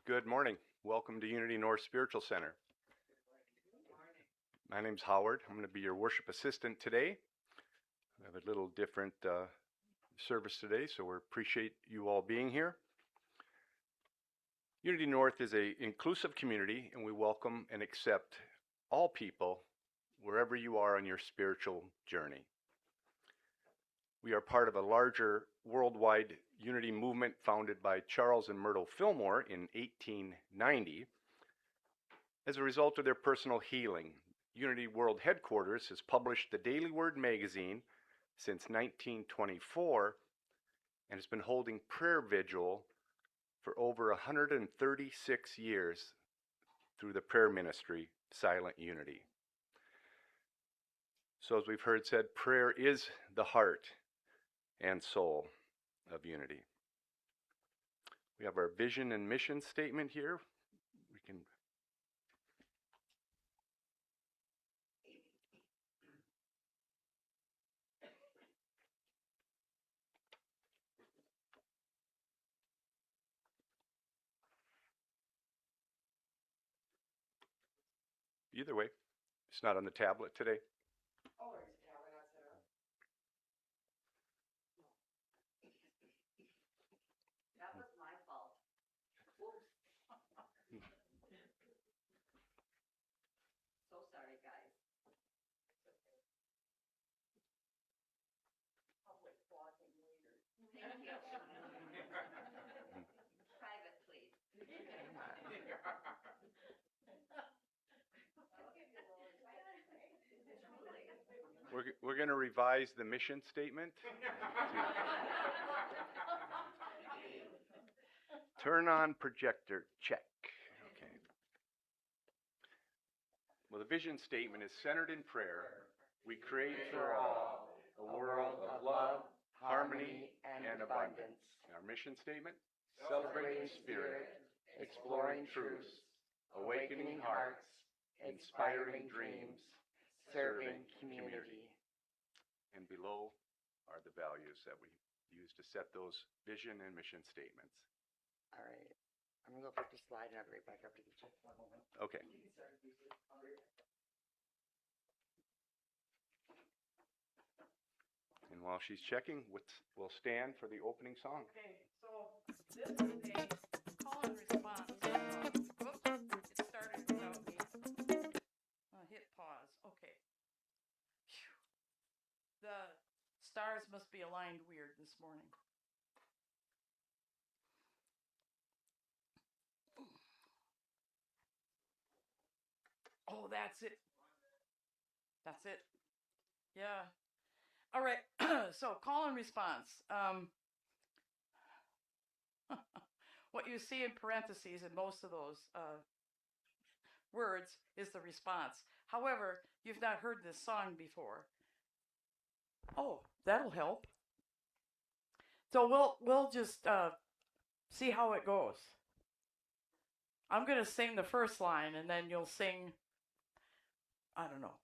Good morning. Welcome to Unity North Spiritual Center. My name's Howard. I'm going to be your worship assistant today. We have a little different service today, so we appreciate you all being here. Unity North is an inclusive community, and we welcome and accept all people wherever you are on your spiritual journey. We are part of a larger worldwide unity movement founded by Charles and Myrtle Fillmore in 1890. As a result of their personal healing, Unity World Headquarters has published the Daily Word magazine since 1924 and has been holding prayer vigil for over 136 years through the prayer ministry, Silent Unity. So as we've heard said, prayer is the heart and soul of unity. We have our vision and mission statement here. We can either way. It's not on the tablet today. Private, please. We're going to revise the mission statement. Turn on projector, check. Okay. Well, the vision statement is centered in prayer. We create for all a world of love, harmony, and abundance. Our mission statement, celebrating spirit, exploring truths, awakening hearts, inspiring dreams, serving community. And below are the values that we use to set those vision and mission statements. All right. I'm going to go flip the slide and I'll be right back after you check one moment. Okay. And while she's checking, we'll stand for the opening song. Okay, so this is a call and response. Whoops, it started without me. Hit pause. Okay. Phew. The stars must be aligned weird this morning. Oh, that's it. That's it. Yeah. All right. So call and response. What you see in parentheses in most of those words is the response. However, you've not heard this song before. Oh, that'll help. So we'll just see how it goes. I'm going to sing the first line, and then you'll sing, I don't know,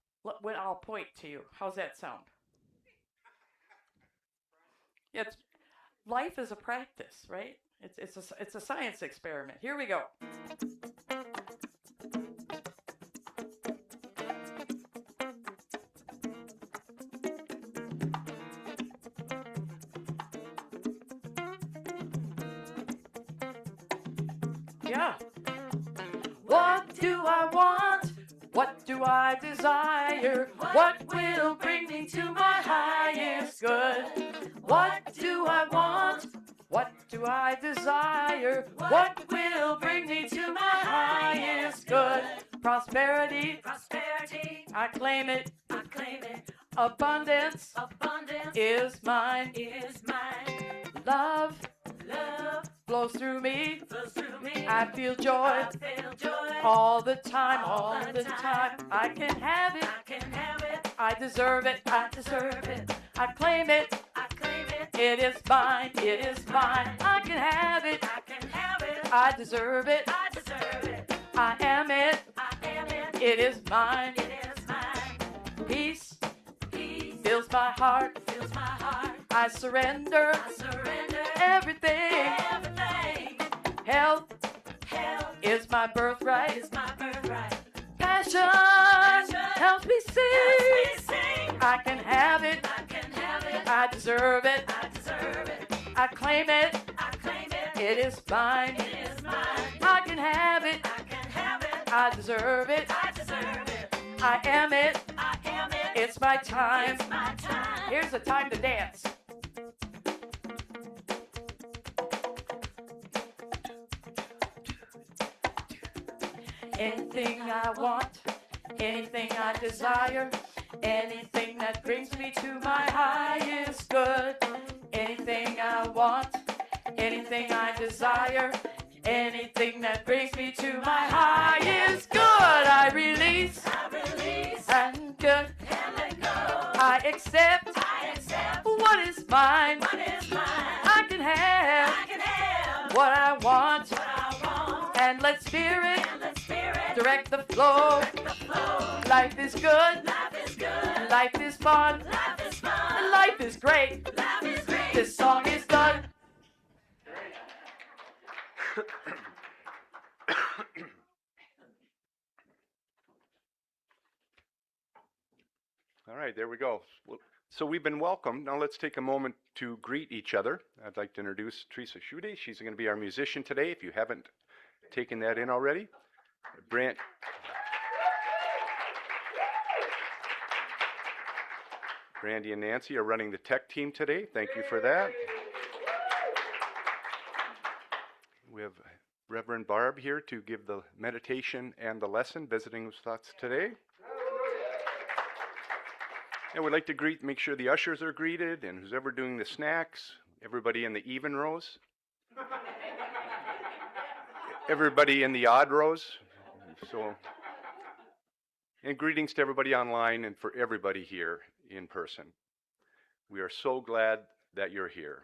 when I'll point to you. How's that sound? Yeah, life is a practice, right? It's a science experiment. Here we go. Yeah. What do I want? What do I desire? What will bring me to my highest good? What do I want? What do I desire? What will bring me to my highest good? Prosperity, prosperity. I claim it, I claim it. Abundance, abundance is mine, is mine. Love, love flows through me, flows through me. I feel joy, I feel joy. All the time, all the time. I can have it, I can have it. I deserve it, I deserve it. I claim it, I claim it. It is mine, it is mine. I can have it, I can have it. I deserve it, I deserve it. I am it, I am it. It is mine, it is mine. Peace, peace fills my heart, fills my heart. I surrender, everything, everything. Health, health is my birthright. is my birthright. Passion helps me sing. Sing. I can have it. I can have it. I deserve it. I deserve it. I claim it. I claim it. It is mine. It is mine. I can have it. I can have it. I deserve it. I deserve it. I am it. I am it. It's my time. It's my time. Here's the time to dance. Anything I want, anything I desire, anything that brings me to my highest good. Anything I want, anything I desire, anything that brings me to my highest good. I release I release and good. and let go. I accept I accept what is mine. what is mine. I can have I can have what I want, what I want. and let spirit And let spirit direct the flow. the flow. Life is good, Life is good. life is fun, Life is fun. and life is great. Life is great. This song is done. All right, there we go. So we've been welcomed. Now let's take a moment to greet each other. I'd like to introduce Teresa Schude. She's going to be our musician today, if you haven't taken that in already. Brandy and Nancy are running the tech team today. Thank you for that. We have Reverend Barb here to give the meditation and the lesson, visiting with us today. And we'd like to make sure the ushers are greeted, and who's ever doing the snacks, everybody in the even rows, everybody in the odd rows. And greetings to everybody online and for everybody here in person. We are so glad that you're here.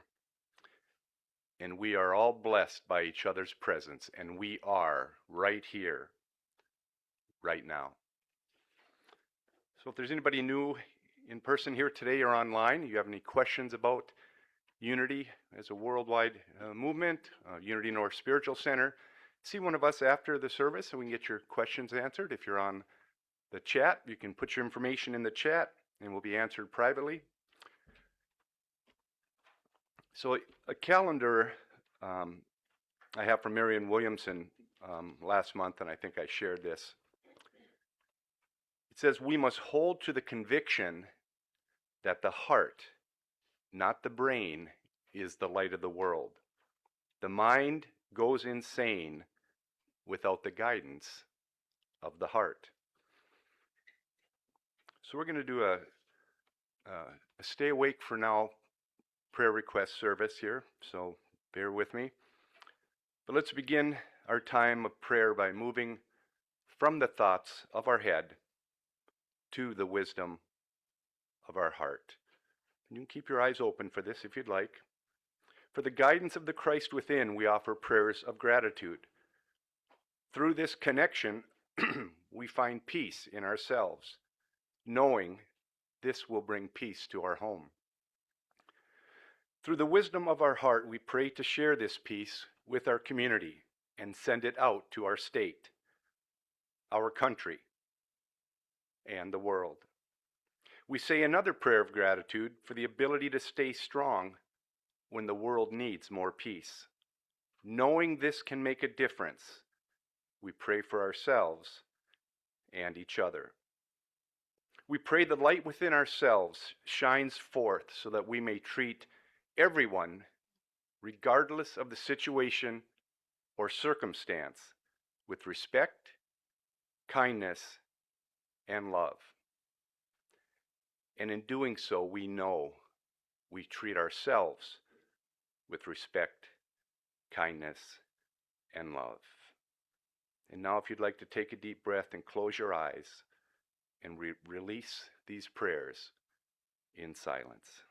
And we are all blessed by each other's presence, and we are right here, right now. So if there's anybody new in person here today or online, you have any questions about Unity as a worldwide movement, Unity North Spiritual Center, see one of us after the service and we can get your questions answered. If you're on the chat, you can put your information in the chat and will be answered privately. So a calendar I have from Marion Williamson last month, and I think I shared this. It says, we must hold to the conviction that the heart, not the brain, is the light of the world. The mind goes insane without the guidance of the heart. So we're going to do a stay awake for now prayer request service here, so bear with me. But let's begin our time of prayer by moving from the thoughts of our head to the wisdom of our heart. You can keep your eyes open for this if you'd like. For the guidance of the Christ within, we offer prayers of gratitude. Through this connection, we find peace in ourselves, knowing this will bring peace to our home. Through the wisdom of our heart, we pray to share this peace with our community and send it out to our state, our country, and the world. We say another prayer of gratitude for the ability to stay strong when the world needs more peace. Knowing this can make a difference, we pray for ourselves and each other. We pray the light within ourselves shines forth so that we may treat everyone, regardless of the situation or circumstance, with respect, kindness, and love. And in doing so, we know we treat ourselves with respect, kindness, and love. And now if you'd like to take a deep breath and close your eyes and release these prayers in silence.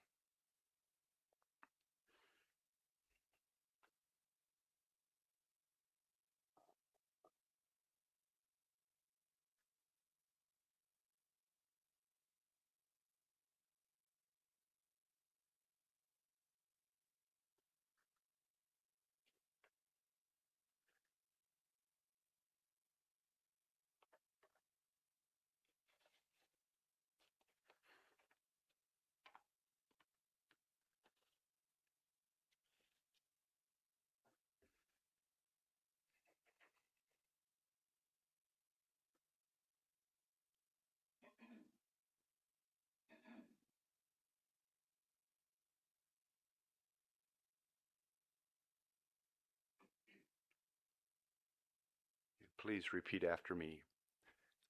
Please repeat after me.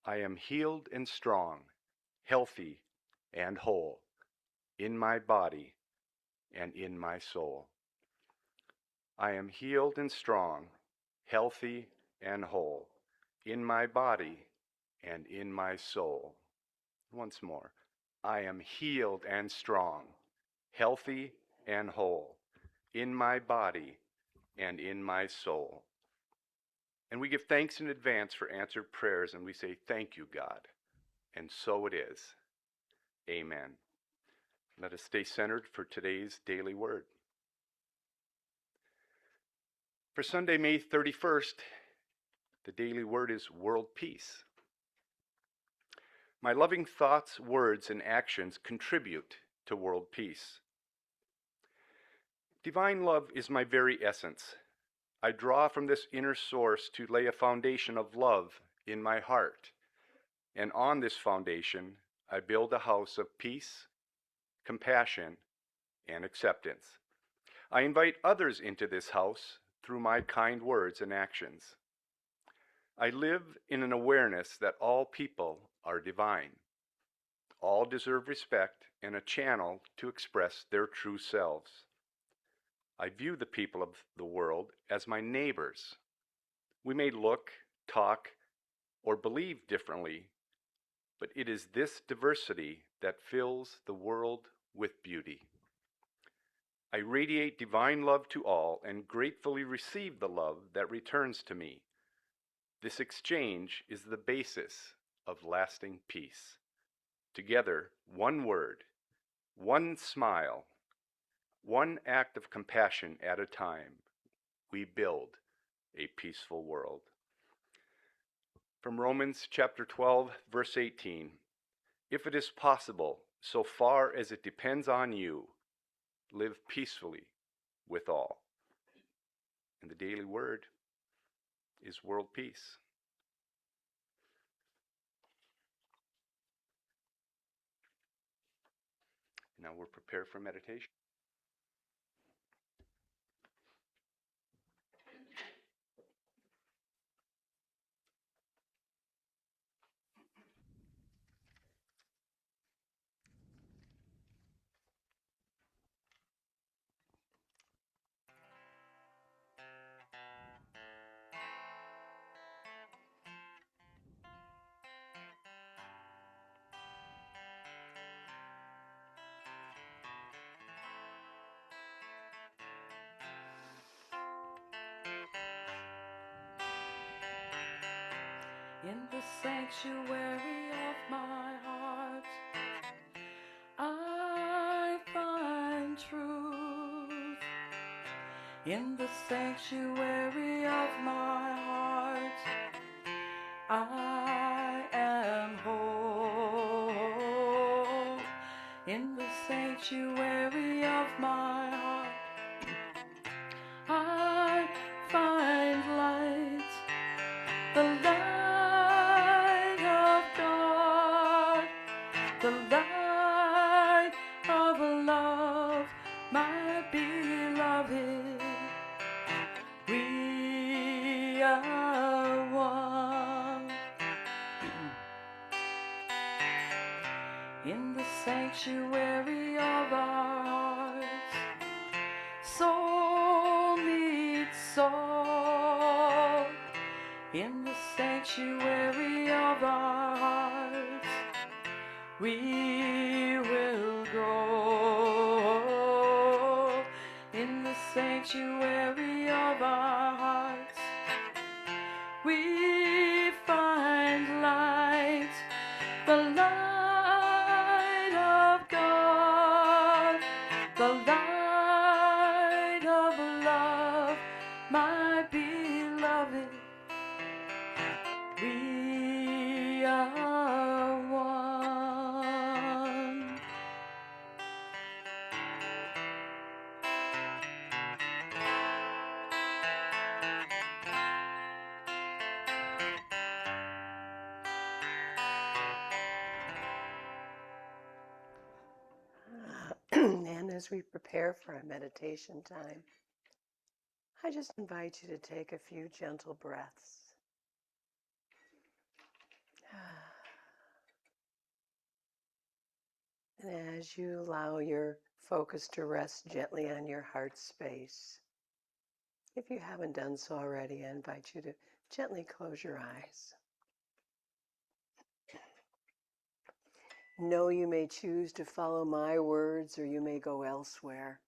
I am healed and strong, healthy and whole, in my body and in my soul. I am healed and strong, healthy and whole, in my body and in my soul. Once more. I am healed and strong, healthy and whole, in my body and in my soul. And we give thanks in advance for answered prayers, and we say, thank you, God. And so it is. Amen. Let us stay centered for today's daily word. For Sunday, May 31st, the daily word is world peace. My loving thoughts, words, and actions contribute to world peace. Divine love is my very essence. I draw from this inner source to lay a foundation of love in my heart. And on this foundation, I build a house of peace, compassion, and acceptance. I invite others into this house through my kind words and actions. I live in an awareness that all people are divine. All deserve respect and a channel to express their true selves. I view the people of the world as my neighbors. We may look, talk, or believe differently, but it is this diversity that fills the world with beauty. I radiate divine love to all and gratefully receive the love that returns to me. This exchange is the basis of lasting peace. Together, one word, one smile, one act of compassion at a time, we build a peaceful world. From Romans chapter 12, verse 18, if it is possible, so far as it depends on you, live peacefully with all. And the daily word is world peace. Now we're prepared for meditation. In the sanctuary of my heart, I find truth. In the sanctuary of my heart, I am whole. In the sanctuary of my heart, I find light, the light of God, the light of love, my beloved. We are one. In the sanctuary of our hearts, soul meets soul. In the sanctuary of our hearts, we will go. In the sanctuary of our hearts, we find light, the light of God, the light of love, my beloved. We are one. And as we prepare for our meditation time, I just invite you to take a few gentle breaths. And as you allow your focus to rest gently on your heart space, if you haven't done so already, I invite you to gently close your eyes. Know you may choose to follow my words or you may go elsewhere.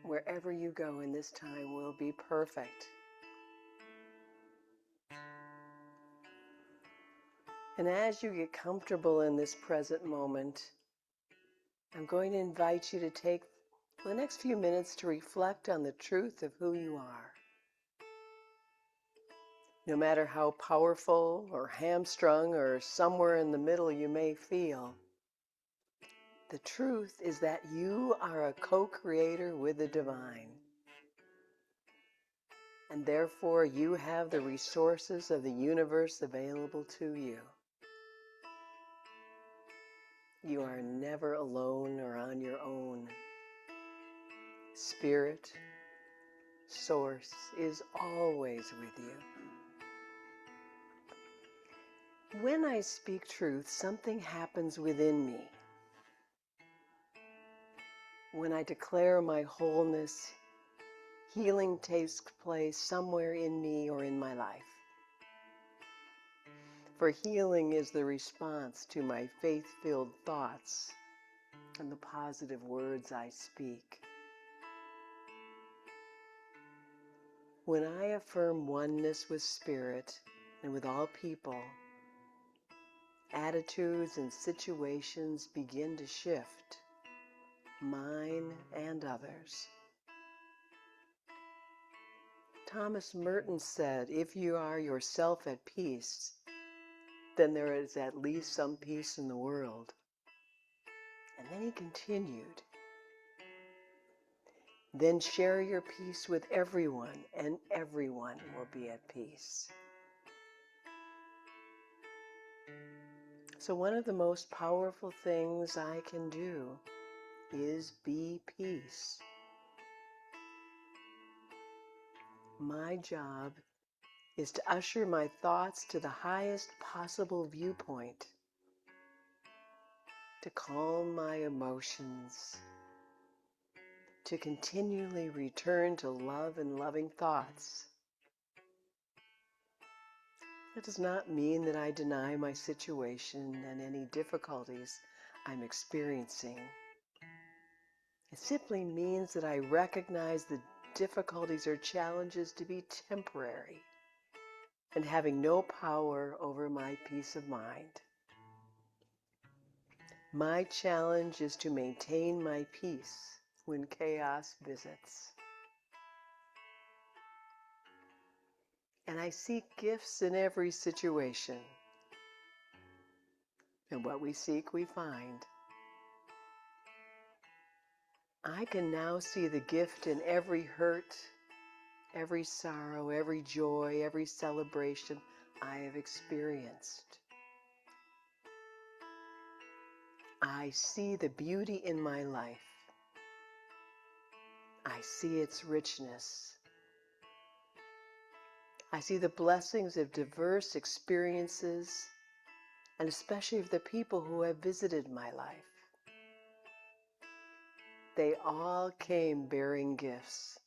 Wherever you go in this time will be perfect. And as you get comfortable in this present moment, I'm going to invite you to take the next few minutes to reflect on the truth of who you are. No matter how powerful or hamstrung or somewhere in the middle you may feel, the truth is that you are a co-creator with the divine. And therefore you have the resources of the universe available to you. You are never alone or on your own. Spirit, Source is always with you. When I speak truth, something happens within me. When I declare my wholeness, healing takes place somewhere in me or in my life. For healing is the response to my faith-filled thoughts and the positive words I speak. When I affirm oneness with Spirit and with all people, attitudes and situations begin to shift, mine and others. Thomas Merton said, if you are yourself at peace, then there is at least some peace in the world. And then he continued, then share your peace with everyone, and everyone will be at peace. So one of the most powerful things I can do is be peace. My job is to usher my thoughts to the highest possible viewpoint, to calm my emotions, to continually return to love and loving thoughts. That does not mean that I deny my situation and any difficulties I'm experiencing. It simply means that I recognize the difficulties or challenges to be temporary and having no power over my peace of mind. My challenge is to maintain my peace when chaos visits. And I seek gifts in every situation. And what we seek, we find. I can now see the gift in every hurt, every sorrow, every joy, every celebration I have experienced. I see the beauty in my life. I see its richness. I see the blessings of diverse experiences, and especially of the people who have visited my life. They all came bearing gifts.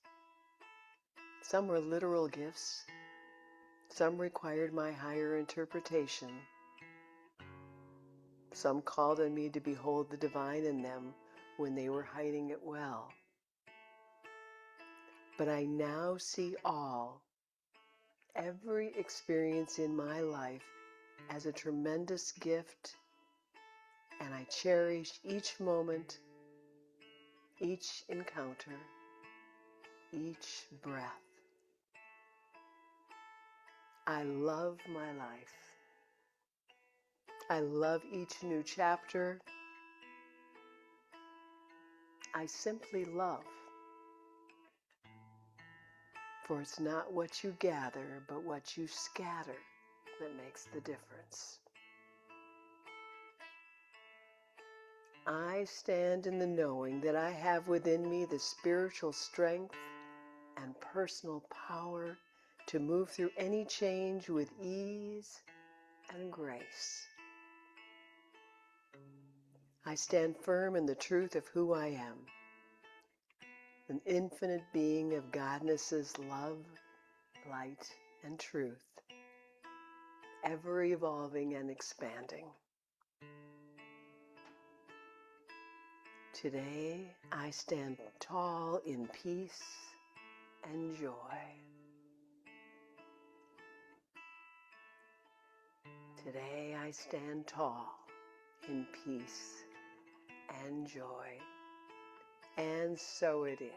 Some were literal gifts. Some required my higher interpretation. Some called on me to behold the divine in them when they were hiding it well. But I now see all, every experience in my life as a tremendous gift, and I cherish each moment, each encounter, each breath. I love my life. I love each new chapter. I simply love. For it's not what you gather, but what you scatter that makes the difference. I stand in the knowing that I have within me the spiritual strength and personal power to move through any change with ease and grace. I stand firm in the truth of who I am, an infinite being of Godness's love, light, and truth, ever evolving and expanding. Today, I stand tall in peace and joy. Today, I stand tall in peace and joy. And so it is.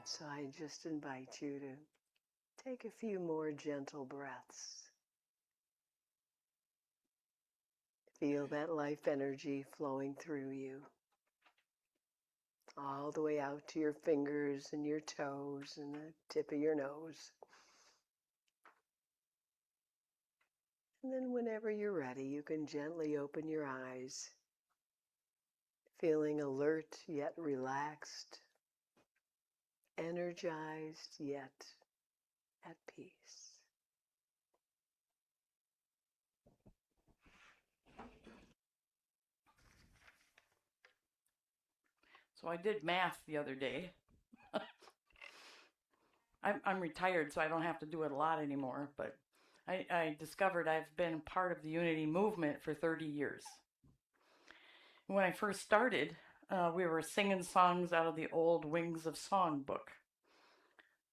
So I just invite you to take a few more gentle breaths. Feel that life energy flowing through you, all the way out to your fingers and your toes and the tip of your nose. And then whenever you're ready, you can gently open your eyes, feeling alert yet relaxed, energized yet at peace. So I did math the other day. I'm retired, so I don't have to do it a lot anymore, but I discovered I've been part of the Unity movement for 30 years. When I first started, we were singing songs out of the old Wings of Song book,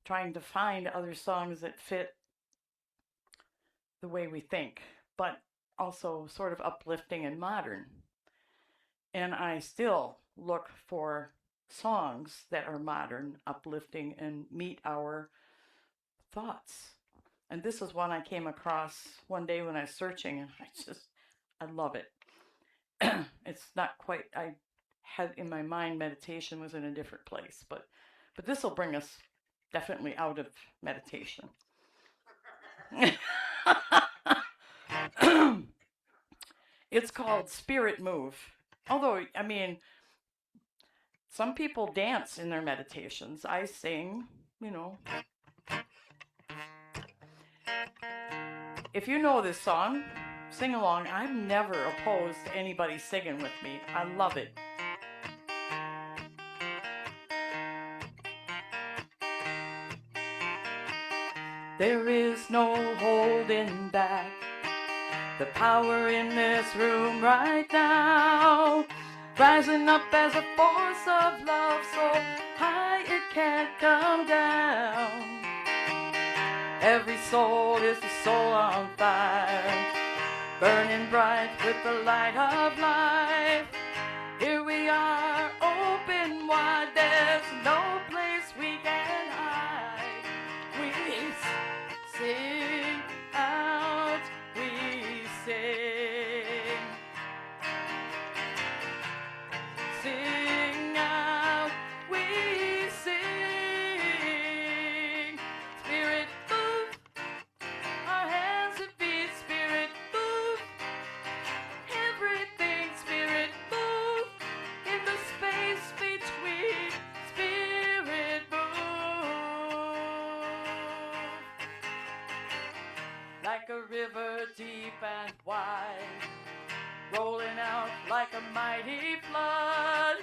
trying to find other songs that fit the way we think, but also sort of uplifting and modern. And I still look for songs that are modern, uplifting, and meet our thoughts. And this is one I came across one day when I was searching, and I love it. It's not quite, I had in my mind meditation was in a different place, but this will bring us definitely out of meditation. It's called Spirit Move. Although, I mean, some people dance in their meditations. I sing, you know. If you know this song, sing along. I'm never opposed to anybody singing with me. I love it. There is no holding back. The power in this room right now, rising up as a force of love, so high it can't come down. Every soul is a soul on fire, burning bright with the light of life. Here we are, open wide, there's no place we can hide. We sing out, we sing. Sing out, we sing. Spirit move, our hands and feet. Spirit move, everything. Spirit move, in the space between. Spirit move, like a river deep and wide, rolling out like a mighty flood.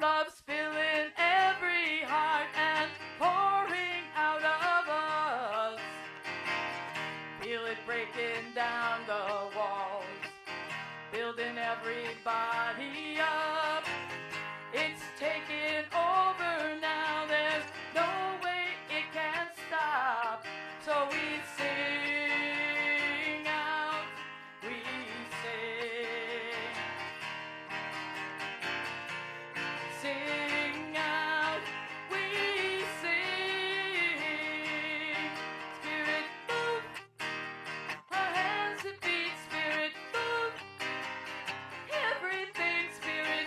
Love's filling every heart and pouring out of us. Feel it breaking down the walls, building everybody up. It's taking over now, there's no way it can stop. So we sing out, we sing. Sing out, we sing. Spirit move, our hands and feet. Spirit move, everything. Spirit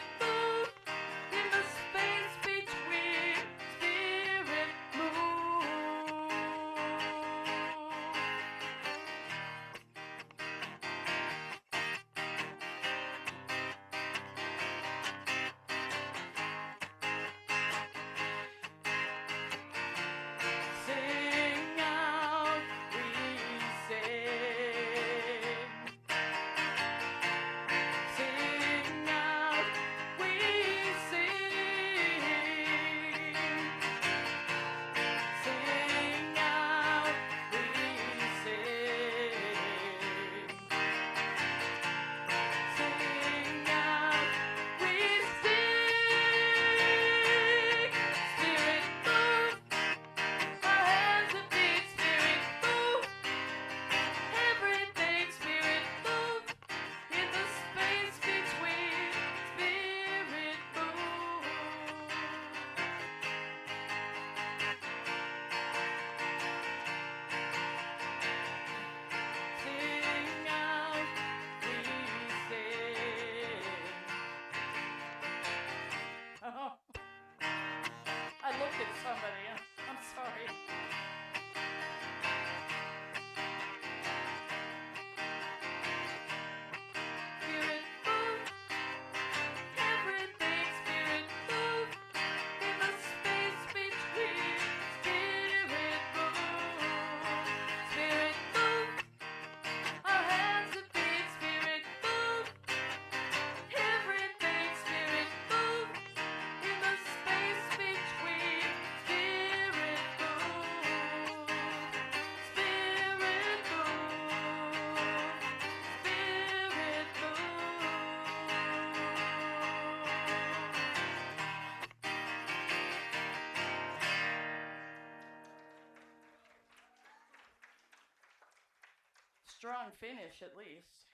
strong finish, at least.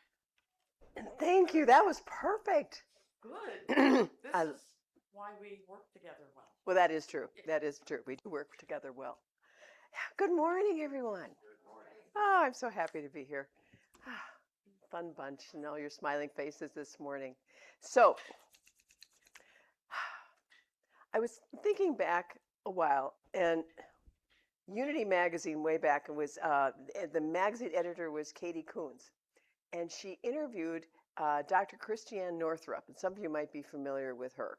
And thank you. That was perfect. Good. This I- is why we work together well. Well, that is true. That is true. We do work together well. Good morning, everyone. Oh, I'm so happy to be here. Fun bunch and all your smiling faces this morning. So, I was thinking back a while, and Unity Magazine way back, it was the magazine editor was Katie Coons, and she interviewed Dr. Christiane Northrup, and some of you might be familiar with her.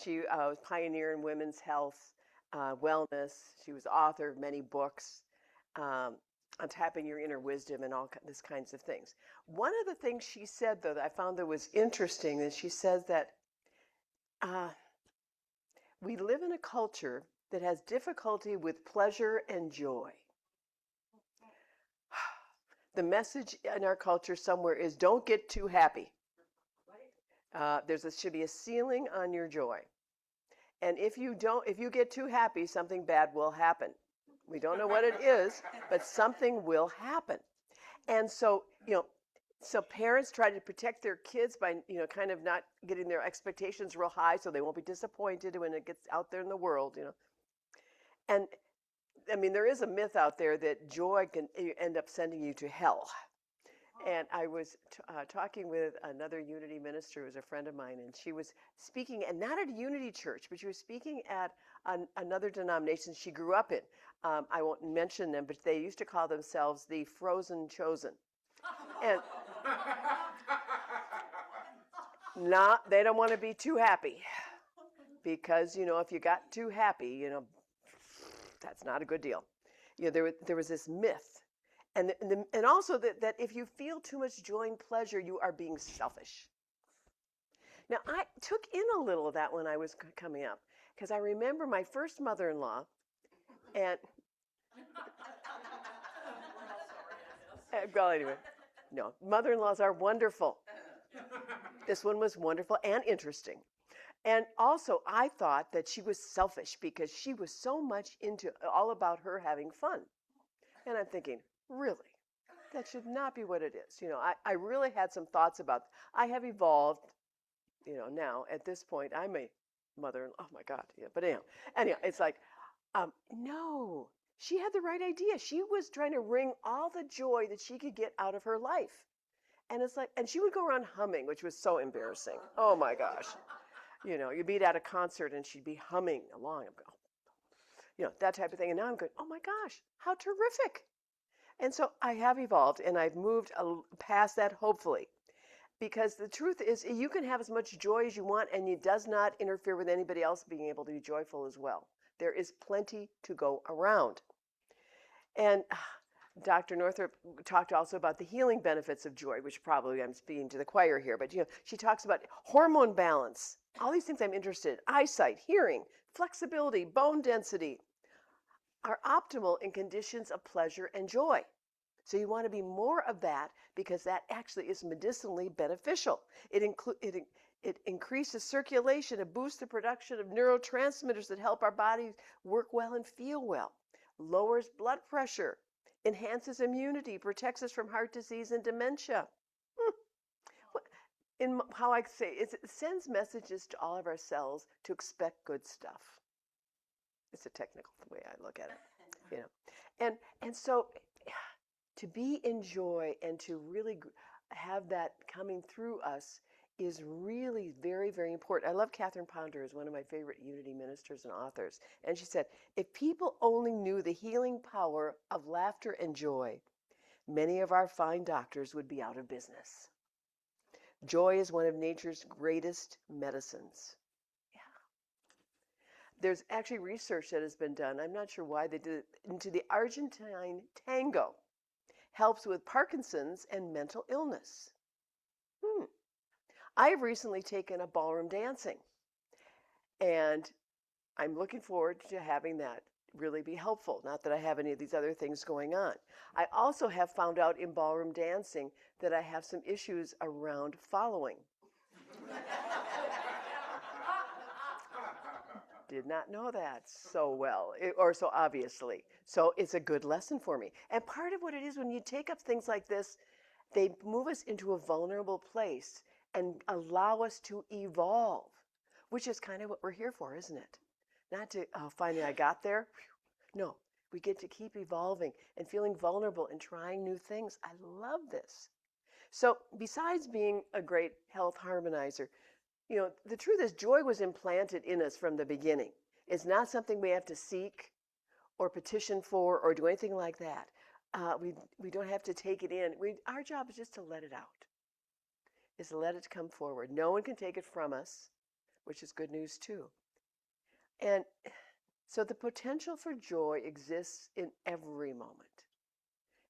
She was a pioneer in women's health, wellness. She was the author of many books on tapping your inner wisdom and all these kinds of things. One of the things she said, though, that I found that was interesting is she says that we live in a culture that has difficulty with pleasure and joy. The message in our culture somewhere is don't get too happy. Should be a ceiling on your joy. And if you get too happy, something bad will happen. We don't know what it is, but something will happen. And so, so parents try to protect their kids by, kind of not getting their expectations real high so they won't be disappointed when it gets out there in the world, And I mean, there is a myth out there that joy can end up sending you to hell. And I was talking with another Unity minister who was a friend of mine, and she was speaking, and not at a Unity church, but she was speaking at another denomination she grew up in. I won't mention them, but they used to call themselves the Frozen Chosen. And they don't want to be too happy, because, if you got too happy, that's not a good deal. There was this myth. And also that if you feel too much joy and pleasure, you are being selfish. Now, I took in a little of that when I was coming up, because I remember my first mother-in-law, and well, anyway, no, mother-in-laws are wonderful. This one was wonderful and interesting. And also, I thought that she was selfish because she was so much into all about her having fun. And I'm thinking, really? That should not be what it is. I really had some thoughts about, I have evolved, now at this point, I'm a mother, oh my God, yeah. But anyhow, it's like, no, she had the right idea. She was trying to wring all the joy that she could get out of her life. And it's like, and she would go around humming, which was so embarrassing. Oh my gosh. You'd be at a concert and she'd be humming along. That type of thing. And now I'm going, oh my gosh, how terrific. And so I have evolved, and I've moved past that, hopefully. Because the truth is, you can have as much joy as you want, and it does not interfere with anybody else being able to be joyful as well. There is plenty to go around. And Dr. Northrup talked also about the healing benefits of joy, which probably I'm speaking to the choir here, but she talks about hormone balance, all these things I'm interested in, eyesight, hearing, flexibility, bone density, are optimal in conditions of pleasure and joy. So you want to be more of that because that actually is medicinally beneficial. It increases circulation, it boosts the production of neurotransmitters that help our bodies work well and feel well, lowers blood pressure, enhances immunity, protects us from heart disease and dementia. In how I say it sends messages to all of our cells to expect good stuff. It's a technical way I look at it, And so to be in joy and to really have that coming through us is really very, very important. I love Catherine Ponder, is one of my favorite Unity ministers and authors. And she said, if people only knew the healing power of laughter and joy, many of our fine doctors would be out of business. Joy is one of nature's greatest medicines. There's actually research that has been done, I'm not sure why they did it, into the Argentine tango. Helps with Parkinson's and mental illness. I have recently taken up ballroom dancing, and I'm looking forward to having that really be helpful. Not that I have any of these other things going on. I also have found out in ballroom dancing that I have some issues around following. Did not know that so well, or so obviously. So it's a good lesson for me. And part of what it is when you take up things like this, They move us into a vulnerable place and allow us to evolve, which is kind of what we're here for, isn't it? Not to, oh, finally I got there. Whew. No, we get to keep evolving and feeling vulnerable and trying new things. I love this. So besides being a great health harmonizer, the truth is joy was implanted in us from the beginning. It's not something we have to seek or petition for or do anything like that. We don't have to take it in. Our job is just to let it out, is to let it come forward. No one can take it from us, which is good news too. And so the potential for joy exists in every moment.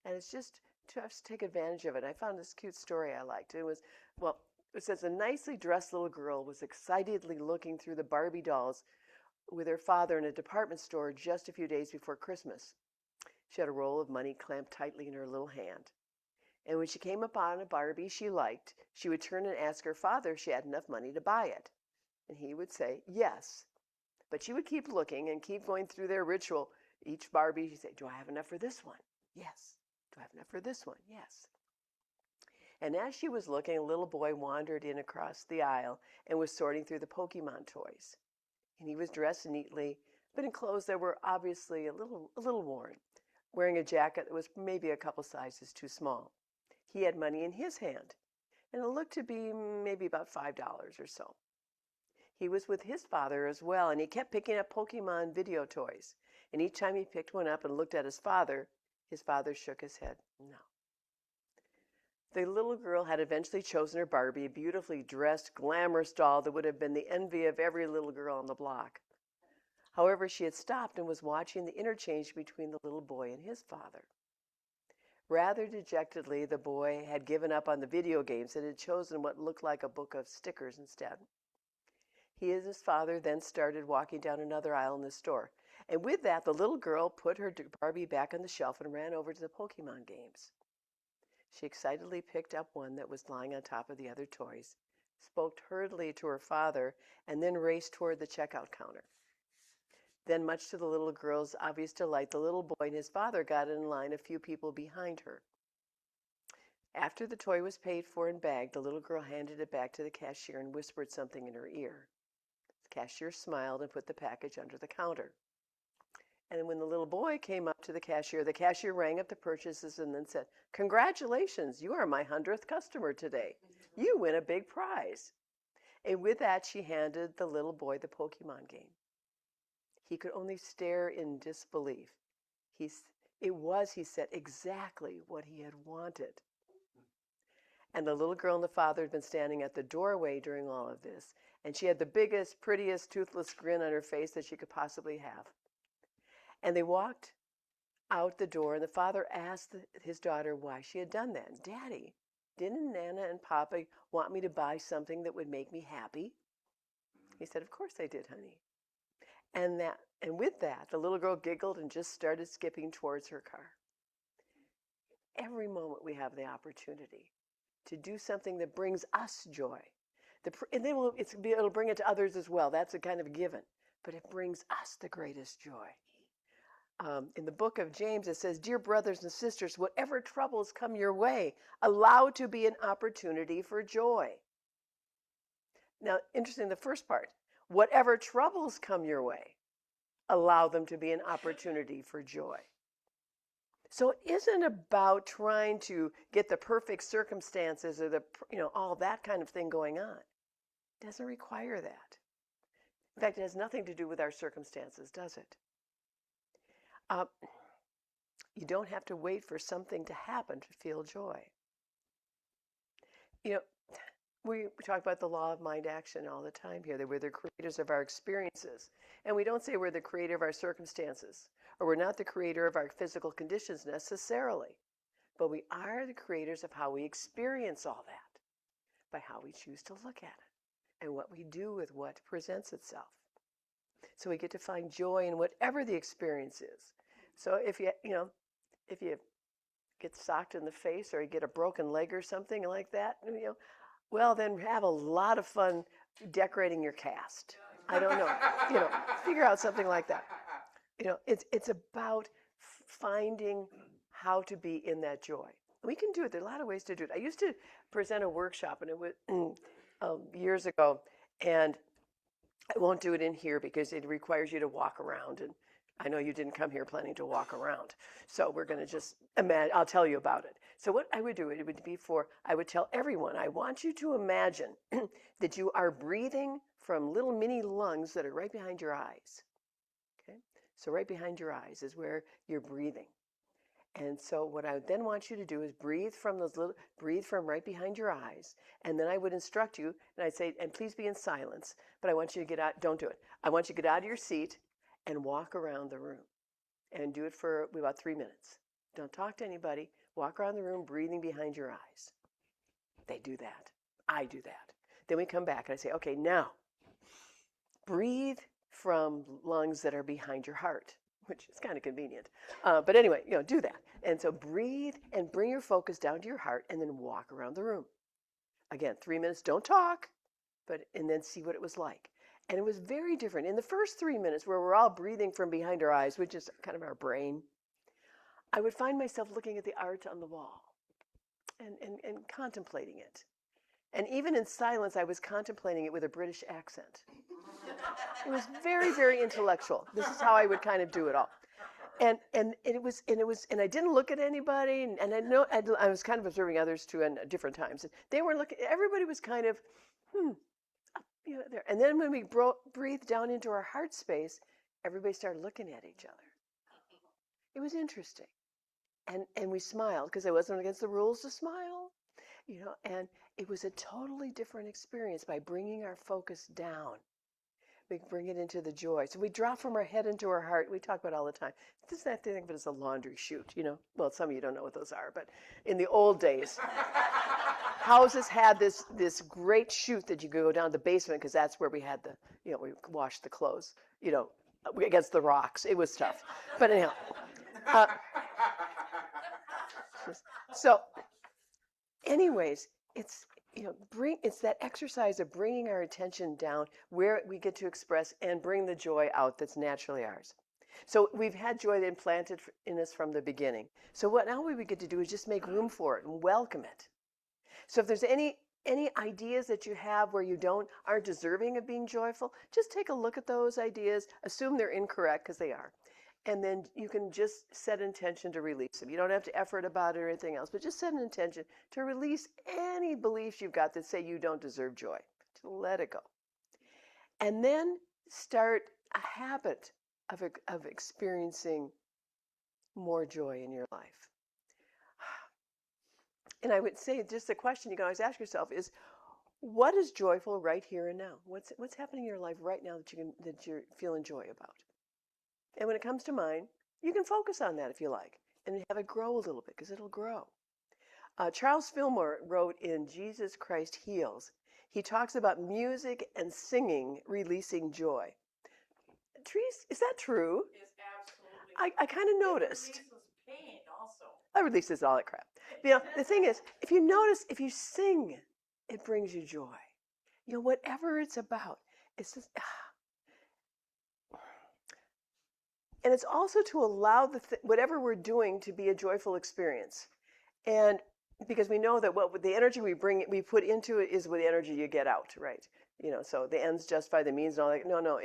And it's just to take advantage of it. I found this cute story I liked. It says a nicely dressed little girl was excitedly looking through the Barbie dolls with her father in a department store just a few days before Christmas. She had a roll of money clamped tightly in her little hand. And when she came upon a Barbie she liked, she would turn and ask her father if she had enough money to buy it. And he would say, yes. But she would keep looking and keep going through their ritual. Each Barbie, she'd say, do I have enough for this one? Yes. Do I have enough for this one? Yes. And as she was looking, a little boy wandered in across the aisle and was sorting through the Pokemon toys. And he was dressed neatly, but in clothes that were obviously a little worn, wearing a jacket that was maybe a couple sizes too small. He had money in his hand, and it looked to be maybe about $5 or so. He was with his father as well, and he kept picking up Pokemon video toys. And each time he picked one up and looked at his father shook his head. No. The little girl had eventually chosen her Barbie, a beautifully dressed, glamorous doll that would have been the envy of every little girl on the block. However, she had stopped and was watching the interchange between the little boy and his father. Rather dejectedly, the boy had given up on the video games and had chosen what looked like a book of stickers instead. He and his father then started walking down another aisle in the store. And with that, the little girl put her Barbie back on the shelf and ran over to the Pokemon games. She excitedly picked up one that was lying on top of the other toys, spoke hurriedly to her father, and then raced toward the checkout counter. Then, much to the little girl's obvious delight, the little boy and his father got in line a few people behind her. After the toy was paid for and bagged, the little girl handed it back to the cashier and whispered something in her ear. The cashier smiled and put the package under the counter. And when the little boy came up to the cashier rang up the purchases and then said, "Congratulations, you are my 100th customer today. You win a big prize." And with that, she handed the little boy the Pokemon game. He could only stare in disbelief. It was, he said, exactly what he had wanted. And the little girl and the father had been standing at the doorway during all of this, and she had the biggest, prettiest, toothless grin on her face that she could possibly have. And they walked out the door, and the father asked his daughter why she had done that. "Daddy, didn't Nana and Papa want me to buy something that would make me happy?" He said, "Of course they did, honey." And with that, the little girl giggled and just started skipping towards her car. Every moment we have the opportunity to do something that brings us joy. And then it'll bring it to others as well. That's a kind of given. But it brings us the greatest joy. In the book of James, it says, "Dear brothers and sisters, whatever troubles come your way, allow to be an opportunity for joy." Now, interesting, the first part, whatever troubles come your way, allow them to be an opportunity for joy. So it isn't about trying to get the perfect circumstances or all that kind of thing going on. It doesn't require that. In fact, it has nothing to do with our circumstances, does it? You don't have to wait for something to happen to feel joy. We talk about the law of mind action all the time here, that we're the creators of our experiences. And we don't say we're the creator of our circumstances, or we're not the creator of our physical conditions necessarily. But we are the creators of how we experience all that, by how we choose to look at it, and what we do with what presents itself. So we get to find joy in whatever the experience is. So if you get socked in the face or you get a broken leg or something like that, well, then have a lot of fun decorating your cast. I don't know, figure out something like that. It's about finding how to be in that joy. We can do it. There are a lot of ways to do it. I used to present a workshop, and it was years ago, and I won't do it in here because it requires you to walk around, and I know you didn't come here planning to walk around. So we're going to just imagine, I'll tell you about it. So what I would do, it would be I would tell everyone, I want you to imagine that you are breathing from little mini lungs that are right behind your eyes. Okay? So right behind your eyes is where you're breathing. And so what I then want you to do is breathe from right behind your eyes. And then I would instruct you, and I'd say, and please be in silence, but I want you to get out, don't do it. I want you to get out of your seat and walk around the room. And do it for about 3 minutes. Don't talk to anybody. Walk around the room, breathing behind your eyes. They do that. I do that. Then we come back and I say, okay, now breathe from lungs that are behind your heart, which is kind of convenient. But anyway, do that. And so breathe and bring your focus down to your heart and then walk around the room. Again, 3 minutes, don't talk, and then see what it was like. And it was very different. In the first 3 minutes where we're all breathing from behind our eyes, which is kind of our brain, I would find myself looking at the art on the wall and contemplating it. And even in silence, I was contemplating it with a British accent. It was very, very intellectual. This is how I would kind of do it all. And I didn't look at anybody, and I know I was kind of observing others too at different times. They weren't looking. Everybody was kind of, there. And then when we breathed down into our heart space, everybody started looking at each other. It was interesting, and we smiled because it wasn't against the rules to smile, And it was a totally different experience by bringing our focus down. We bring it into the joy. So we drop from our head into our heart. We talk about it all the time. Just that thing of it as a laundry chute, Well, some of you don't know what those are, but in the old days, houses had this great chute that you could go down the basement because that's where we had we washed the clothes, against the rocks. It was tough. But anyhow. So anyways, it's that exercise of bringing our attention down where we get to express and bring the joy out that's naturally ours. So we've had joy implanted in us from the beginning. So what now we get to do is just make room for it and welcome it. So if there's any ideas that you have where you aren't deserving of being joyful, just take a look at those ideas, assume they're incorrect because they are. And then you can just set intention to release them. You don't have to effort about it or anything else, but just set an intention to release any beliefs you've got that say you don't deserve joy. To let it go. And then start a habit of experiencing more joy in your life. And I would say just the question you can always ask yourself is, what is joyful right here and now? What's happening in your life right now that you're feeling joy about? And when it comes to mind, you can focus on that if you like and have it grow a little bit because it'll grow. Charles Fillmore wrote in Jesus Christ Heals, he talks about music and singing releasing joy. Trees, is that true? It's absolutely. I kind of noticed. It releases pain also. It releases all that crap. The thing is, if you notice, if you sing, it brings you joy. Whatever it's about, it's just... And it's also to allow whatever we're doing to be a joyful experience. And because we know that the energy we put into it is what the energy you get out, right? So the ends justify the means and all that. No,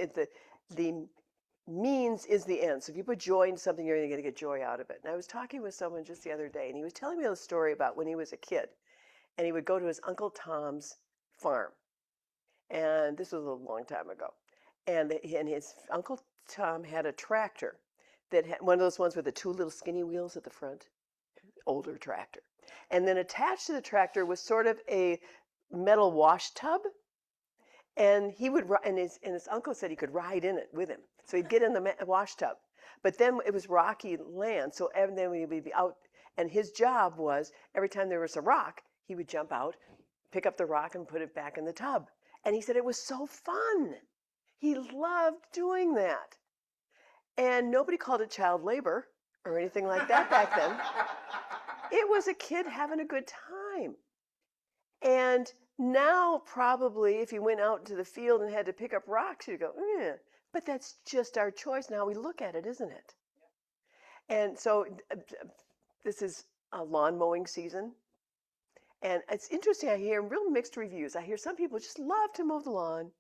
the means is the end. So if you put joy into something, you're going to get joy out of it. And I was talking with someone just the other day, and he was telling me a story about when he was a kid. And he would go to his Uncle Tom's farm. And this was a long time ago. And his Uncle Tom had a tractor that had one of those ones with the two little skinny wheels at the front, older tractor. And then attached to the tractor was sort of a metal wash tub. And his uncle said he could ride in it with him. So he'd get in the wash tub. But then it was rocky land, so then we'd be out. And his job was, every time there was a rock, he would jump out, pick up the rock, and put it back in the tub. And he said it was so fun. He loved doing that. And nobody called it child labor or anything like that back then. It was a kid having a good time. And now probably if you went out to the field and had to pick up rocks, you'd go, but that's just our choice and how we look at it, isn't it? And so this is lawn mowing season. And it's interesting, I hear real mixed reviews. I hear some people just love to mow the lawn,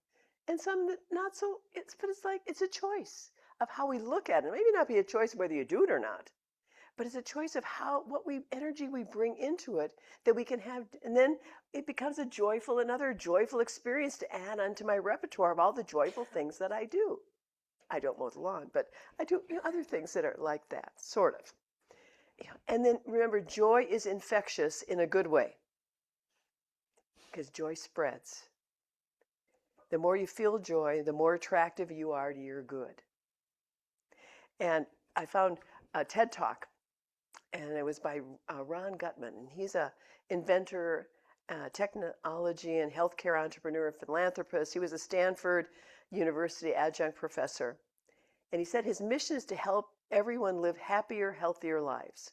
and some that not so. But it's like it's a choice of how we look at it. Maybe not be a choice whether you do it or not, but it's a choice of energy we bring into it that we can have, and then it becomes another joyful experience to add onto my repertoire of all the joyful things that I do. I don't mow the lawn, but I do other things that are like that, sort of. And then remember, joy is infectious in a good way, because joy spreads. The more you feel joy, the more attractive you are to your good. And I found a TED Talk, and it was by Ron Gutman, and he's a inventor, technology and healthcare entrepreneur, philanthropist. He was a Stanford University adjunct professor, and he said his mission is to help everyone live happier, healthier lives.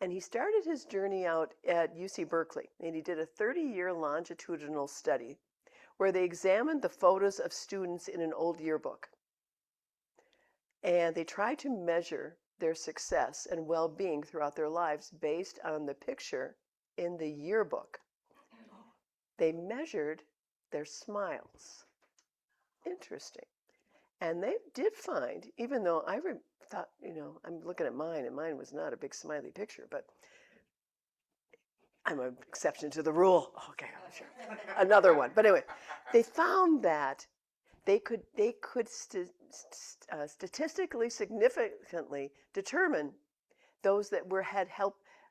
And he started his journey out at UC Berkeley, and he did a 30-year longitudinal study where they examined the photos of students in an old yearbook. And they tried to measure their success and well-being throughout their lives based on the picture in the yearbook. They measured their smiles. Interesting. And they did find, even though I thought, I'm looking at mine, and mine was not a big smiley picture, but I'm an exception to the rule. Okay, sure. Another one. But anyway, they found that they could statistically significantly determine those that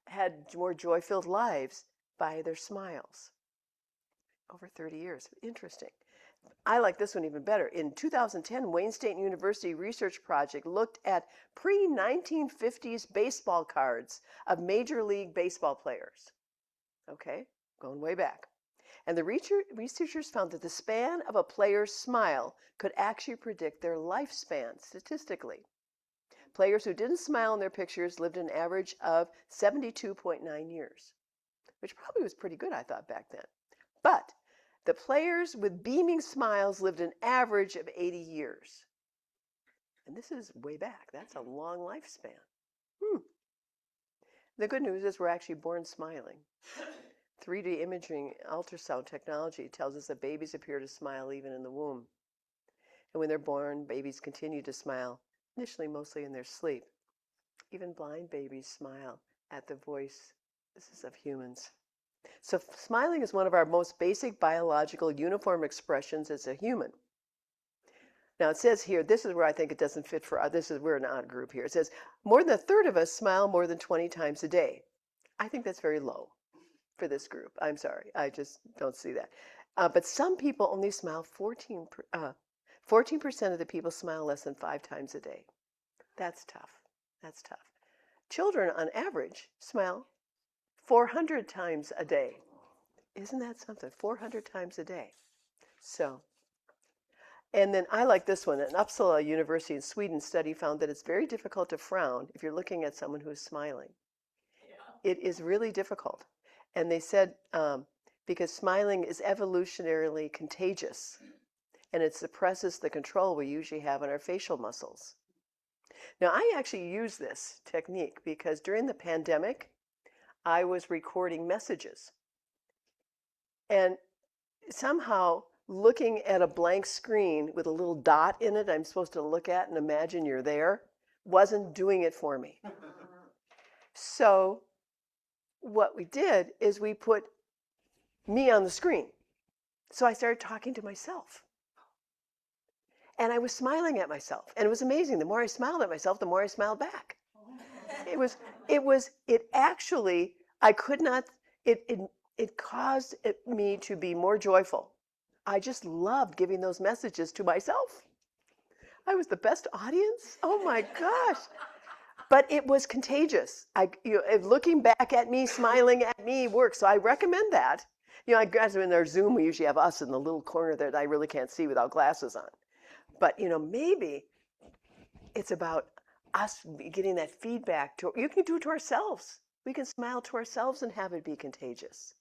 had more joy-filled lives by their smiles. Over 30 years. Interesting. I like this one even better. In 2010, Wayne State University research project looked at pre-1950s baseball cards of Major League Baseball players. Okay, going way back. And the researchers found that the span of a player's smile could actually predict their lifespan statistically. Players who didn't smile in their pictures lived an average of 72.9 years, which probably was pretty good, I thought, back then. But the players with beaming smiles lived an average of 80 years. And this is way back. That's a long lifespan. The good news is we're actually born smiling. 3D imaging ultrasound technology tells us that babies appear to smile even in the womb. And when they're born, babies continue to smile, initially mostly in their sleep. Even blind babies smile at the voices of humans. So smiling is one of our most basic biological uniform expressions as a human. Now it says here, this is where I think it doesn't fit for us. We're an odd group here. It says more than a third of us smile more than 20 times a day. I think that's very low for this group. I'm sorry, I just don't see that. But some people only smile 14% of the people smile less than 5 times a day. That's tough. That's tough. Children on average smile 400 times a day. Isn't that something? 400 times a day. So, and then I like this one. An Uppsala University in Sweden study found that it's very difficult to frown if you're looking at someone who's smiling. Yeah. It is really difficult. And they said because smiling is evolutionarily contagious, and it suppresses the control we usually have on our facial muscles. Now, I actually use this technique because during the pandemic, I was recording messages. And somehow, looking at a blank screen with a little dot in it I'm supposed to look at and imagine you're there wasn't doing it for me. So what we did is we put me on the screen. So I started talking to myself. And I was smiling at myself. And it was amazing. The more I smiled at myself, the more I smiled back. It caused me to be more joyful. I just loved giving those messages to myself. I was the best audience. Oh my gosh. But it was contagious. Looking back at me, smiling at me works. So I recommend that. I guys in our Zoom, we usually have us in the little corner there that I really can't see without glasses on. But maybe it's about us getting that feedback. You can do it to ourselves. We can smile to ourselves and have it be contagious.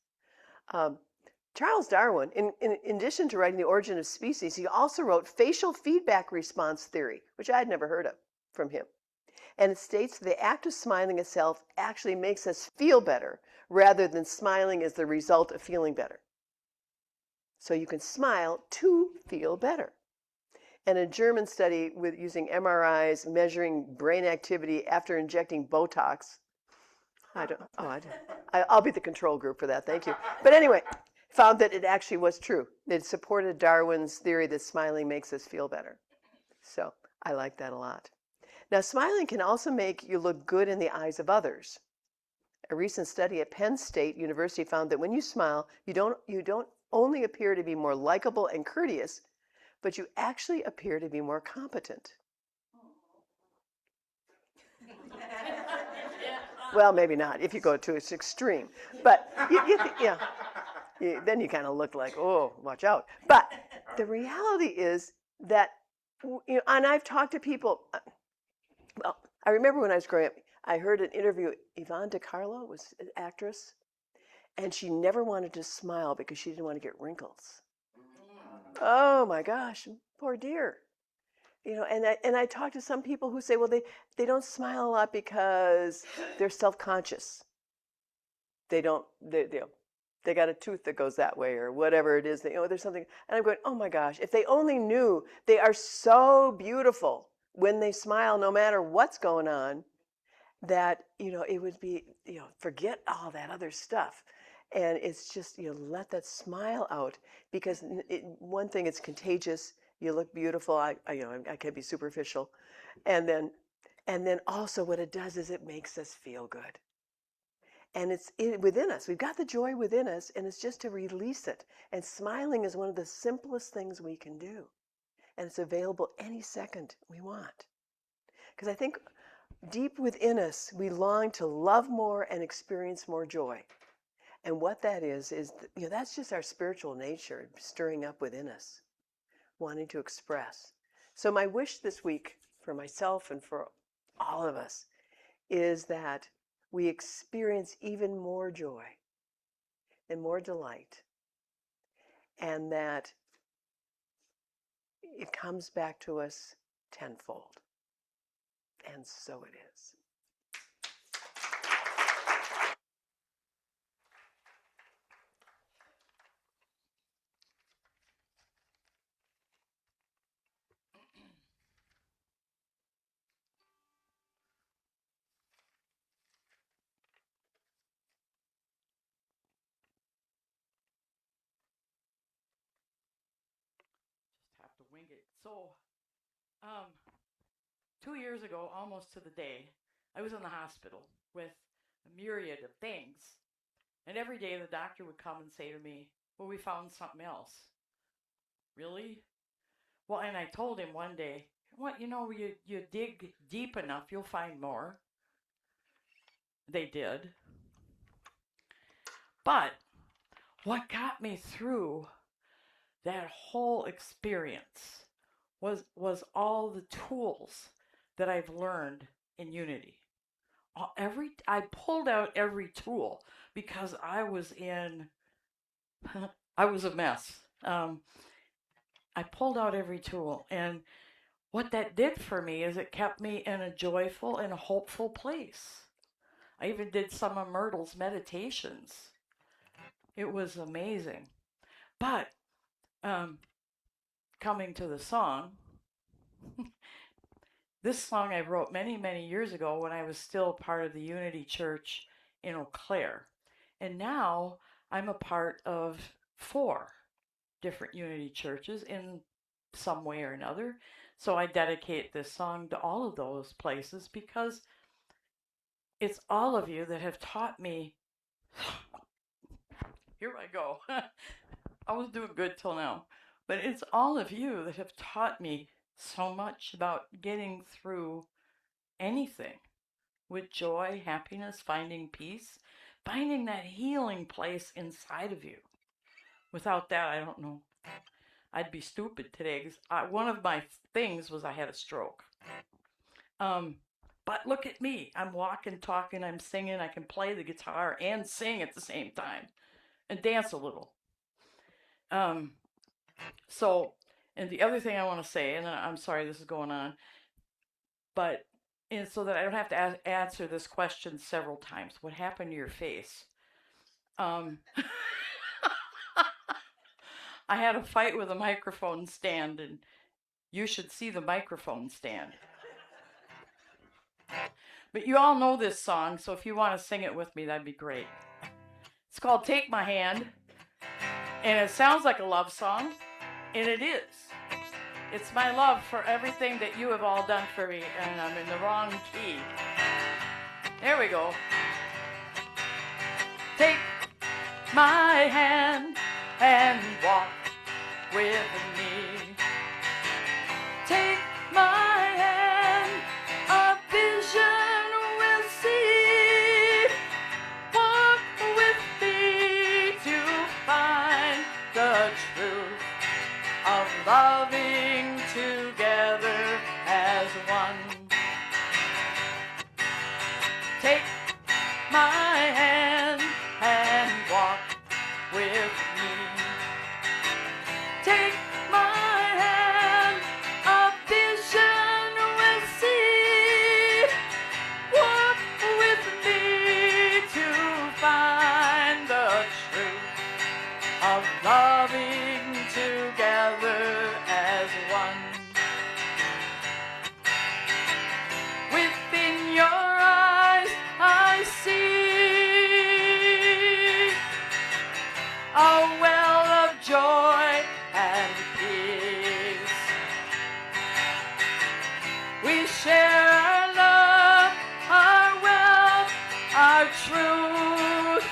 Charles Darwin, in addition to writing The Origin of Species, he also wrote Facial Feedback Response Theory, which I had never heard of from him. And it states the act of smiling itself actually makes us feel better rather than smiling as the result of feeling better. So you can smile to feel better. And a German study with using MRIs measuring brain activity after injecting Botox. I'll be the control group for that. Thank you. But anyway, found that it actually was true. It supported Darwin's theory that smiling makes us feel better. So I like that a lot. Now, smiling can also make you look good in the eyes of others. A recent study at Penn State University found that when you smile, you don't only appear to be more likable and courteous, but you actually appear to be more competent. Well, maybe not if you go to its extreme, but then you kind of look like, oh, watch out. But the reality is that, and I've talked to people. Well, I remember when I was growing up, I heard an interview. Yvonne DiCarlo was an actress, and she never wanted to smile because she didn't want to get wrinkles. Oh my gosh, poor dear. And I talk to some people who say, well, they don't smile a lot because they're self-conscious. They got a tooth that goes that way or whatever it is. There's something. And I'm going, oh my gosh, if they only knew they are so beautiful when they smile, no matter what's going on, that, it would be, forget all that other stuff. And it's just, let that smile out because one thing, it's contagious. You look beautiful. I can be superficial. And then also what it does is it makes us feel good. And it's within us. We've got the joy within us, and it's just to release it. And smiling is one of the simplest things we can do. And it's available any second we want. Because I think deep within us, we long to love more and experience more joy. And what that is that's just our spiritual nature stirring up within us, wanting to express. So my wish this week for myself and for all of us is that we experience even more joy and more delight, and that it comes back to us tenfold. And so it is. Have to wing it. So, 2 years ago, almost to the day, I was in the hospital with a myriad of things. And every day the doctor would come and say to me, well, we found something else. Really? Well, and I told him one day, what, you dig deep enough, you'll find more. They did. But what got me through that whole experience was all the tools that I've learned in Unity. I pulled out every tool because I was a mess. I pulled out every tool, and what that did for me is it kept me in a joyful and a hopeful place. I even did some of Myrtle's meditations. It was amazing. But coming to the song, this song I wrote many, many years ago when I was still part of the Unity Church in Eau Claire. And now I'm a part of 4 different Unity churches in some way or another. So I dedicate this song to all of those places because it's all of you that have taught me. Here I go. I was doing good till now. But it's all of you that have taught me so much about getting through anything with joy, happiness, finding peace, finding that healing place inside of you. Without that, I don't know. I'd be stupid today because one of my things was I had a stroke. But look at me. I'm walking, talking, I'm singing. I can play the guitar and sing at the same time and dance a little. So, and the other thing I want to say, and I'm sorry this is going on, but and so that I don't have to answer this question several times. What happened to your face? I had a fight with a microphone stand, and you should see the microphone stand. But you all know this song, so if you want to sing it with me, that'd be great. It's called Take My Hand, and it sounds like a love song, and it is. It's my love for everything that you have all done for me, and I'm in the wrong key. There we go. Take my hand and walk with me. Take my hand, a vision we'll see. Walk with me to find the truth of loving together as one. Take my hand and walk with me. Take my hand, a vision we'll see. Walk with me to find the truth of loving together as one. Within your eyes I see a well of joy and peace. We share our love, our wealth, our truth,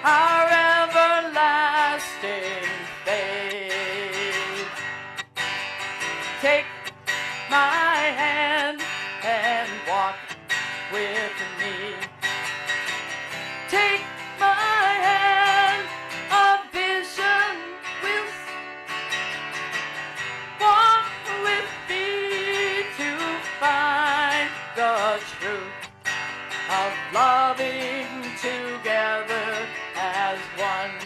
our everlasting faith. Take my hand and walk with me. Take my hand, a vision will walk with me to find the truth of loving together as one.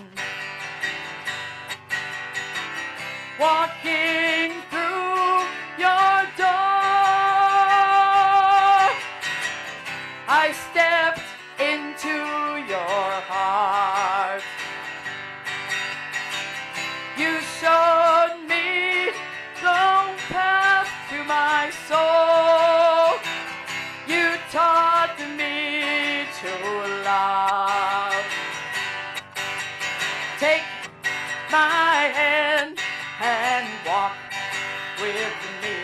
Walking through your door, I stepped into your heart. You showed me the path to my soul. You taught me to love. Take my hand and walk with me.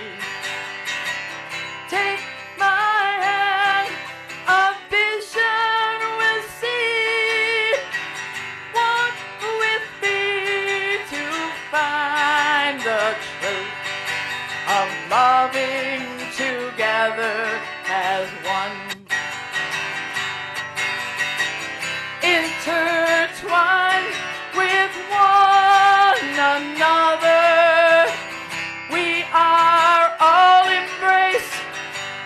Take my hand, a vision we'll see. Walk with me to find the truth of loving together as one. Intertwined with one another, we are all embraced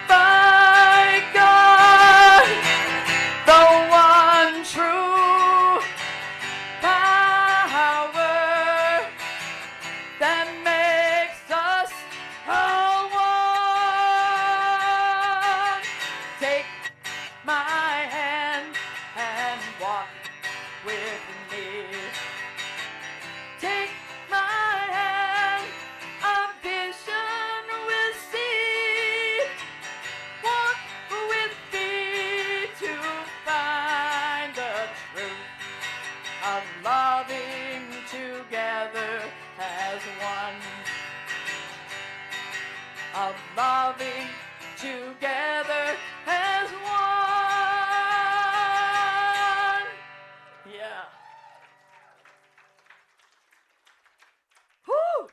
by God, the one true power that makes us all one. Take my hand and walk with me. Take my hand, a vision we'll see. Walk with me to find the truth of loving together as one. Of loving together as one. Yeah. Whew.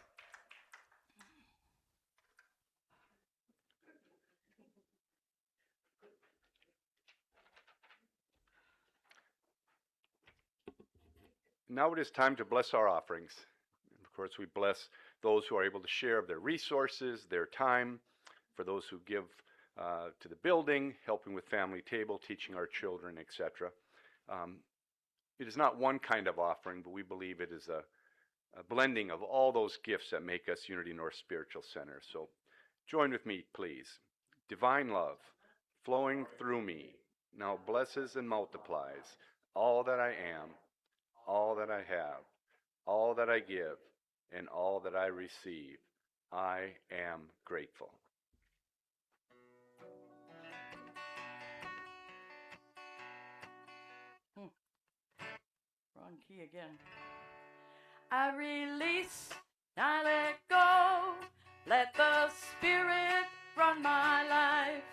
Now it is time to bless our offerings. Of course, we bless those who are able to share of their resources, their time, for those who give to the building, helping with family table, teaching our children, etc. It is not one kind of offering, but we believe it is a blending of all those gifts that make us Unity North Spiritual Center. So join with me, please. divine love flowing through me now blesses and multiplies all that I am, all that I have, all that I give, and all that I receive. I am grateful. Wrong key again. I release, I let go, let the Spirit run my life,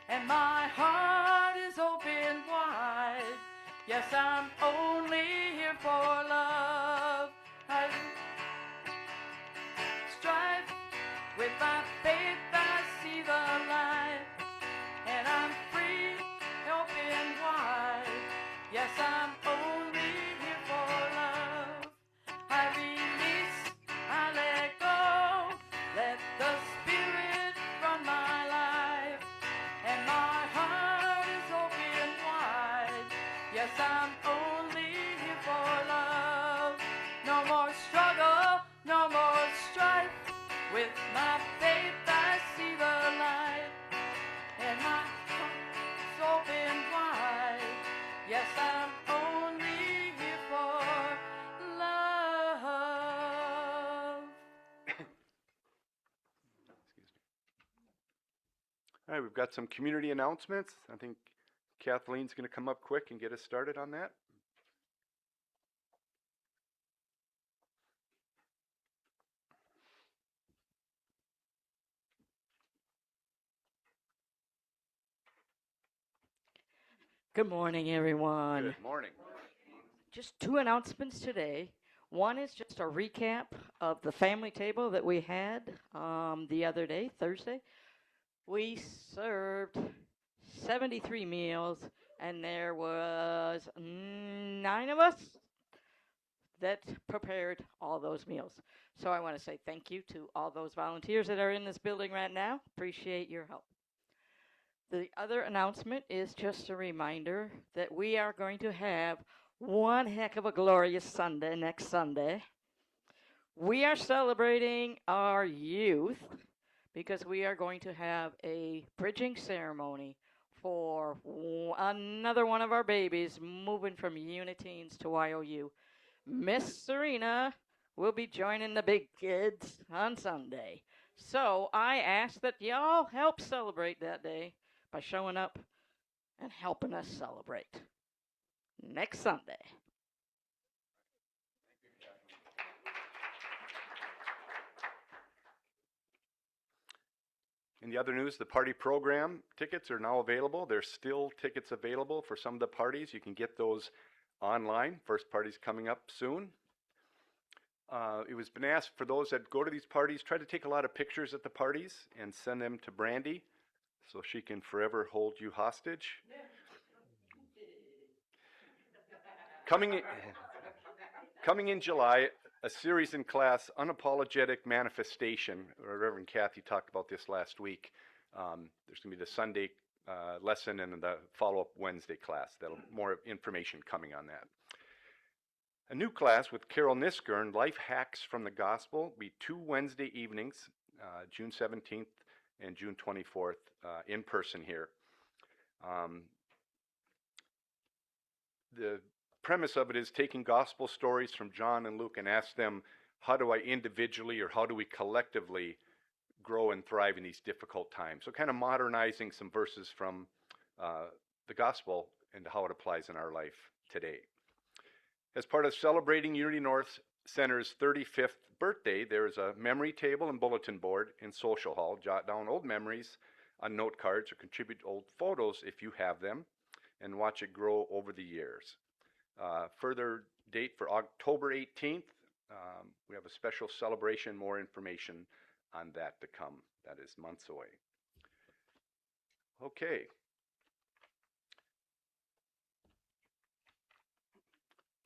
and my heart is open wide. Yes, I'm only here for love. I strive with my faith, I see the light, and I'm free, open wide. Yes, I'm only here for love. I release, I let go, let the Spirit run my life, and my heart is open wide. Yes, I'm only here for love. No more struggle, no more strife. With my faith, I see the light, and my heart's open wide. Yes, I'm only here for love. All right, we've got some community announcements. I think Kathleen's going to come up quick and get us started on that. Good morning, everyone. Good morning. Just two announcements today. One is just a recap of the family table that we had the other day, Thursday. We served 73 meals, and there was 9 of us that prepared all those meals. So I want to say thank you to all those volunteers that are in this building right now. Appreciate your help. The other announcement is just a reminder that we are going to have one heck of a glorious Sunday next Sunday. We are celebrating our youth because we are going to have a bridging ceremony for another one of our babies moving from Uniteens to YOU. Miss Serena will be joining the big kids on Sunday. So I ask that y'all help celebrate that day by showing up and helping us celebrate next Sunday. In the other news, the party program tickets are now available. There's still tickets available for some of the parties. You can get those online. First party's coming up soon. It was been asked for those that go to these parties, try to take a lot of pictures at the parties and send them to Brandy so she can forever hold you hostage. Coming in July, a series in class, Unapologetic Manifestation. Reverend Kathy talked about this last week. There's going to be the Sunday lesson and the follow-up Wednesday class. That'll more information coming on that. A new class with Carol Niskern, Life Hacks from the Gospel, will be 2 Wednesday evenings, June 17th and June 24th, in person here. The premise of it is taking gospel stories from John and Luke and ask them, how do I individually or how do we collectively grow and thrive in these difficult times? So kind of modernizing some verses from the gospel and how it applies in our life today. As part of celebrating Unity North Center's 35th birthday, there is a memory table and bulletin board in Social Hall. Jot down old memories on note cards or contribute old photos if you have them and watch it grow over the years. Further date for October 18th. We have a special celebration, more information on that to come. That is months away. Okay.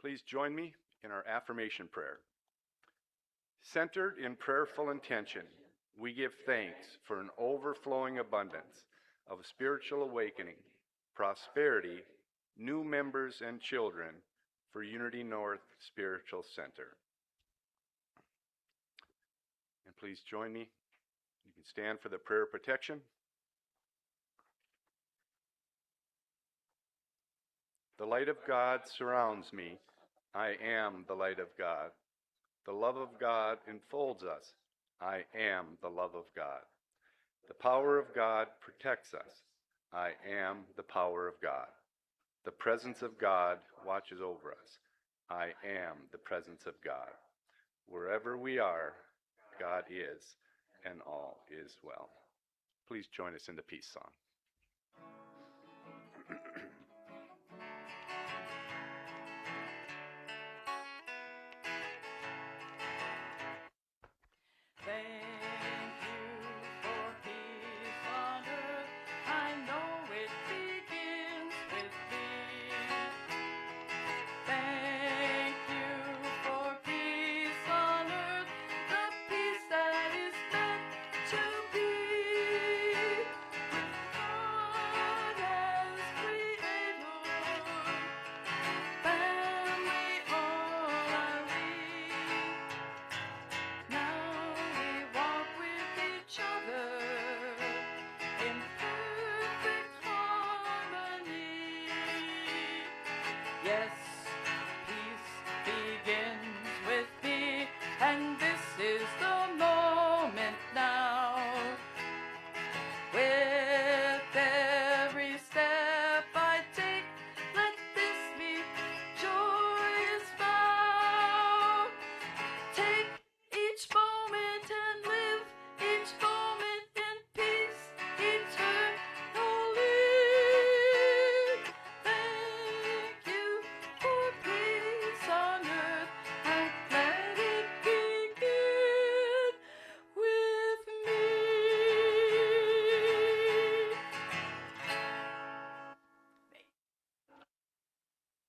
Please join me in our affirmation prayer. Centered in prayerful intention, we give thanks for an overflowing abundance of spiritual awakening, prosperity, new members and children for Unity North Spiritual Center. And please join me. You can stand for the prayer of protection. The light of God surrounds me. I am the light of God. The love of God enfolds us. I am the love of God. The power of God protects us. I am the power of God. The presence of God watches over us. I am the presence of God. Wherever we are, God is, and all is well. Please join us in the peace song.